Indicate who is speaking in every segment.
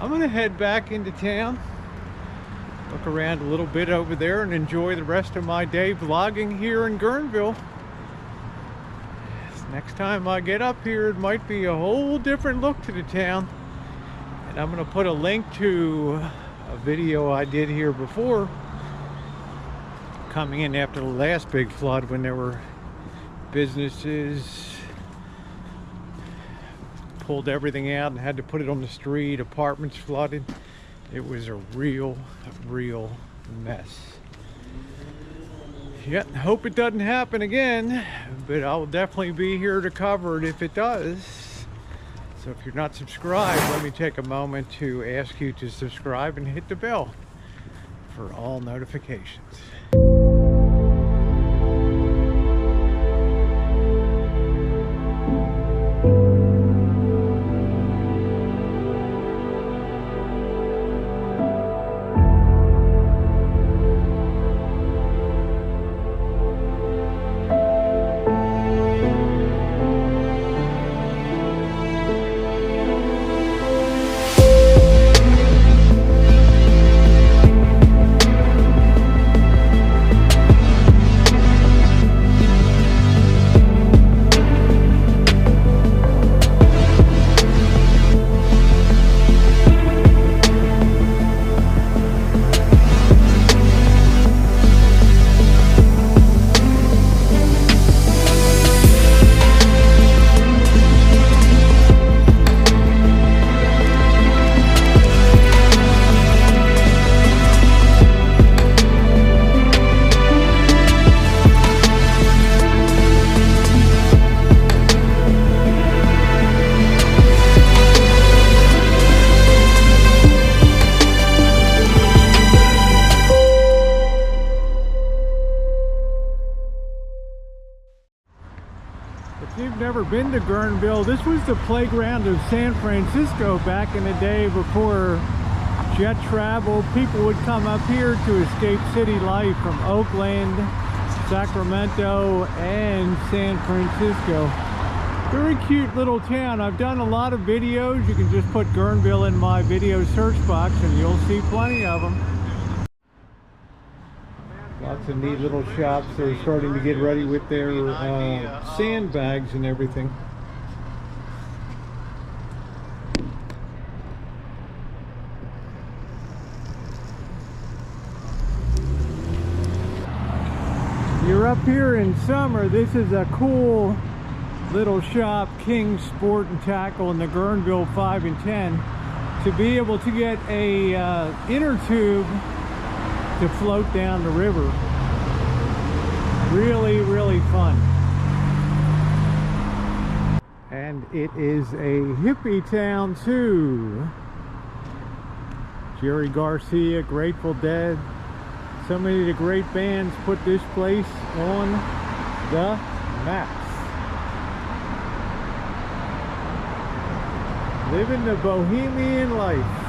Speaker 1: I'm gonna head back into town, look around a little bit over there, and enjoy the rest of my day vlogging here in Guerneville. Next time I get up here, it might be a whole different look to the town. And I'm gonna put a link to a video I did here before, coming in after the last big flood, when there were businesses pulled everything out and had to put it on the street, apartments flooded. It was a real mess. Yeah, hope it doesn't happen again, but I'll definitely be here to cover it if it does. So if you're not subscribed, let me take a moment to ask you to subscribe and hit the bell for all notifications. If you've never been to Guerneville, this was the playground of San Francisco back in the day before jet travel. People would come up here to escape city life from Oakland, Sacramento, and San Francisco. Very cute little town. I've done a lot of videos. You can just put Guerneville in my video search box and you'll see plenty of them. Lots of neat little shops. They're starting to get ready with their sandbags and everything. You're up here in summer. This is a cool little shop, King Sport and Tackle in the Guerneville 5 and 10. To be able to get a inner tube to float down the river. Really fun. And it is a hippie town too. Jerry Garcia, Grateful Dead. So many of the great bands put this place on the maps. Living the bohemian life.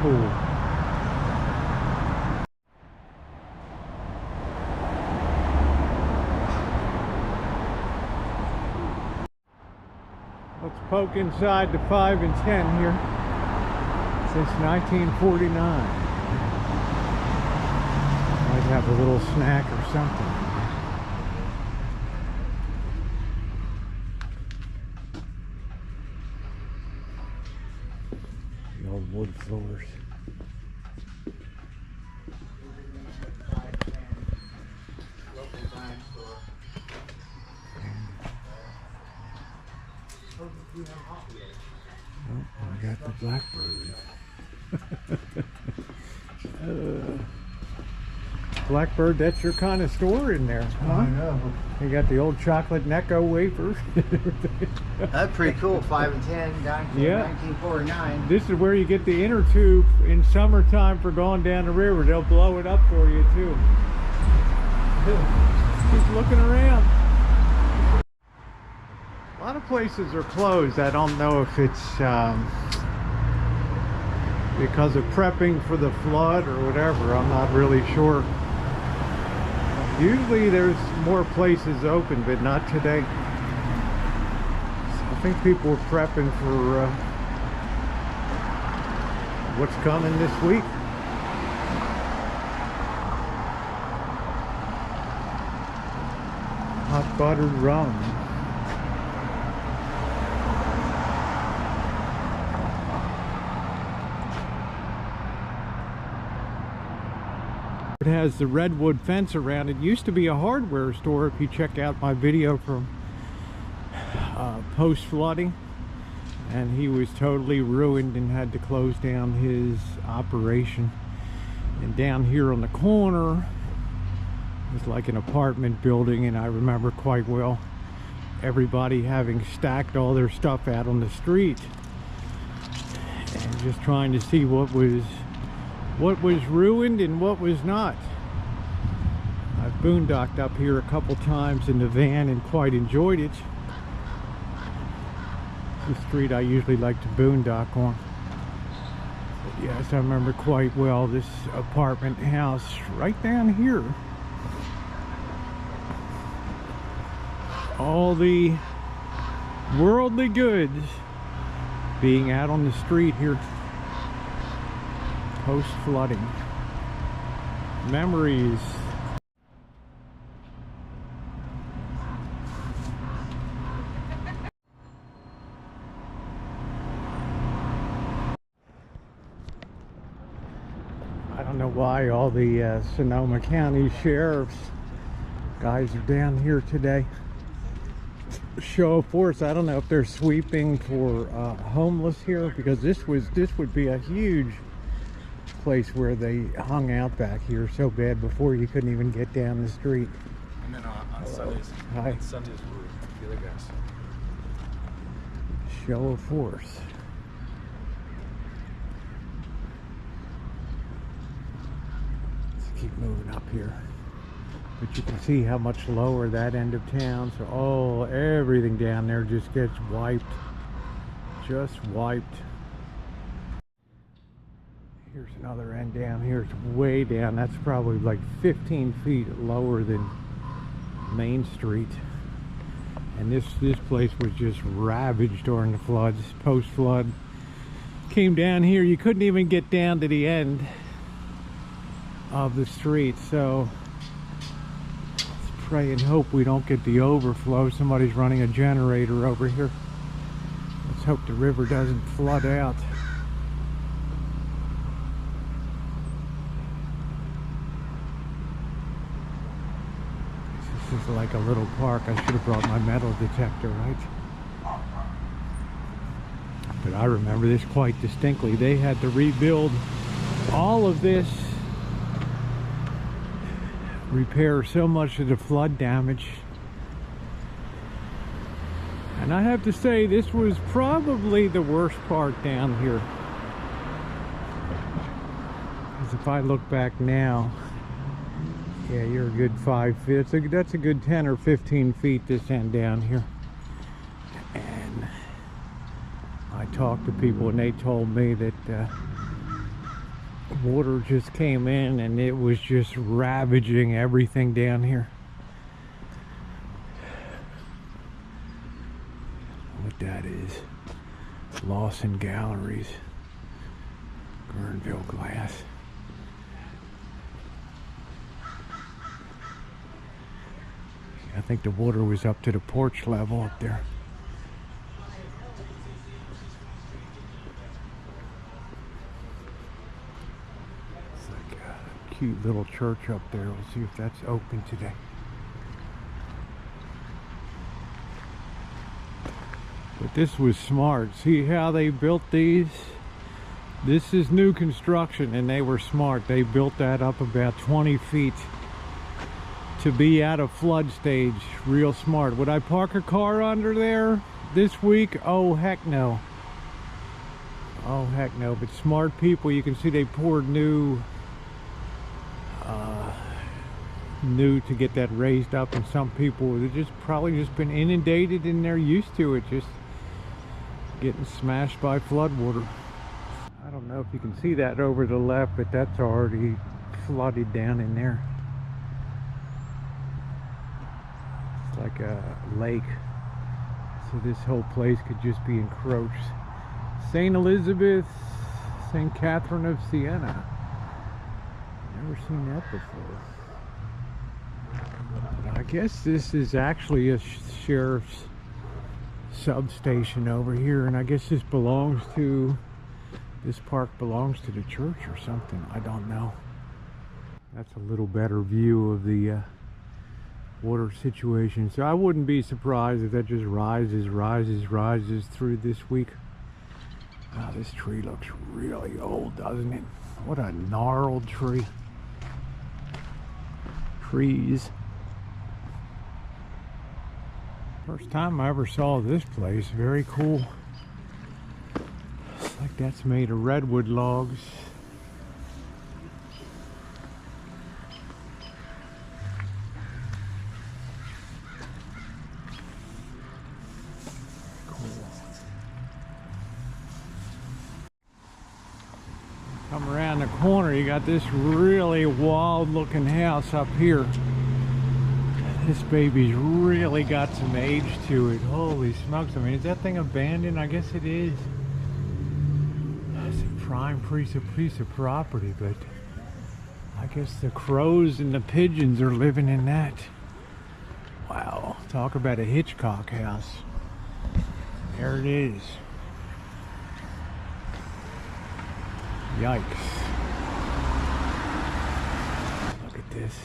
Speaker 1: Cool. Let's poke inside the 5 and 10 here. Since 1949. Might have a little snack or something. The old wood floors. Oh, I got the BlackBird. BlackBird, that's your kind of store in there, huh? I know. You got the old chocolate Necco wafers.
Speaker 2: That's pretty cool. 5 and 10 down to 1949.
Speaker 1: This is where you get the inner tube in summertime for going down the river. They'll blow it up for you too. Keep looking around. A lot of places are closed. I don't know if it's because of prepping for the flood or whatever. I'm not really sure. Usually there's more places open, but not today. I think people are prepping for what's coming this week. Hot buttered rum. It has the redwood fence around it. It used to be a hardware store, if you check out my video from post flooding, and he was totally ruined and had to close down his operation. And down here on the corner was like an apartment building, and I remember quite well everybody having stacked all their stuff out on the street and just trying to see what was ruined and what was not. I've boondocked up here a couple times in the van and quite enjoyed it. It's the street I usually like to boondock on. But yes, I remember quite well this apartment house right down here. All the worldly goods being out on the street here. Post-flooding. Memories. I don't know why all the Sonoma County sheriffs guys are down here today. Show of force. I don't know if they're sweeping for homeless here, because this would be a huge place where they hung out back here so bad before you couldn't even get down the street.
Speaker 3: And then on Sundays.
Speaker 1: Hi.
Speaker 3: On Sundays were the other guys.
Speaker 1: Show of force. Let's keep moving up here. But you can see how much lower that end of town, so everything down there just gets wiped. Just wiped. Here's another end down here. It's way down. That's probably like 15 feet lower than Main Street. And this place was just ravaged during the floods, post-flood. Came down here, you couldn't even get down to the end of the street, so pray and hope we don't get the overflow. Somebody's running a generator over here. Let's hope the river doesn't flood out. This is like a little park. I should have brought my metal detector, right? But I remember this quite distinctly. They had to rebuild all of this, repair so much of the flood damage. And I have to say, this was probably the worst part down here. Because if I look back now, yeah, you're a good 5 feet. That's a good 10 or 15 feet this end down here. And I talked to people and they told me that water just came in and it was just ravaging everything down here. What that is, Lawson Galleries, Guerneville glass. I think the water was up to the porch level up there. Cute little church up there. We'll see if that's open today. But this was smart. See how they built these? This is new construction and they were smart. They built that up about 20 feet to be at a flood stage. Real smart. Would I park a car under there this week? Oh heck no. Oh heck no. But smart people, you can see they poured new to get that raised up, and some people have just probably just been inundated and they're used to it, just getting smashed by flood water. I don't know if you can see that over the left, but that's already flooded down in there. like a lake. So this whole place could just be encroached. St. Elizabeth, St. Catherine of Siena. Never seen that before. But I guess this is actually a sheriff's substation over here, and I guess this belongs to, this park belongs to the church or something. I don't know. That's a little better view of the water situation. So I wouldn't be surprised if that just rises through this week. Wow, this tree looks really old, doesn't it? What a gnarled tree. Trees. First time I ever saw this place. Very cool. Looks like that's made of redwood logs. Come around the corner, you got this really wild looking house up here. This baby's really got some age to it. Holy smokes. I mean, is that thing abandoned? I guess it is. It's a prime piece of property, but I guess the crows and the pigeons are living in that. Wow, talk about a Hitchcock house. There it is. Yikes. Look at this.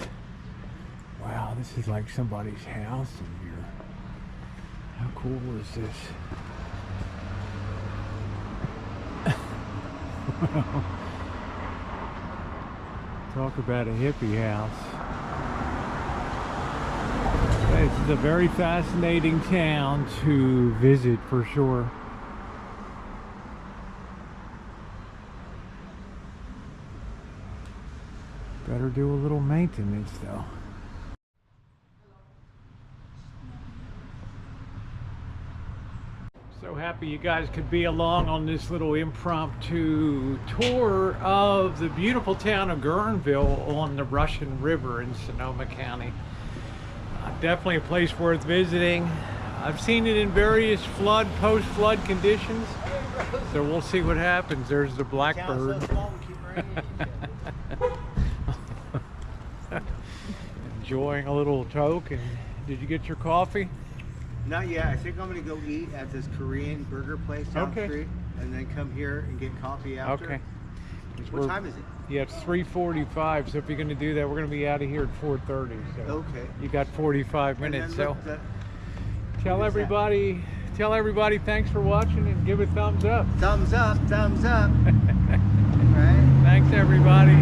Speaker 1: Wow, this is like somebody's house in here. How cool is this? Talk about a hippie house. This is a very fascinating town to visit for sure. Better do a little maintenance though. So happy you guys could be along on this little impromptu tour of the beautiful town of Guerneville on the Russian River in Sonoma County. Definitely a place worth visiting. I've seen it in various flood, post-flood conditions, so we'll see what happens. There's the BlackBird. Enjoying a little toke. And did you get your coffee?
Speaker 2: Not yet. I think I'm going to go eat at this Korean burger place down the street, and then come here and get coffee after.
Speaker 1: Okay.
Speaker 2: What time is it?
Speaker 1: Yeah, it's 3:45. So if you're going to do that, we're going to be out of here at 4:30. So
Speaker 2: okay.
Speaker 1: You got 45 minutes. So tell everybody thanks for watching and give a thumbs up.
Speaker 2: Thumbs up. Thumbs up. Right.
Speaker 1: Thanks everybody.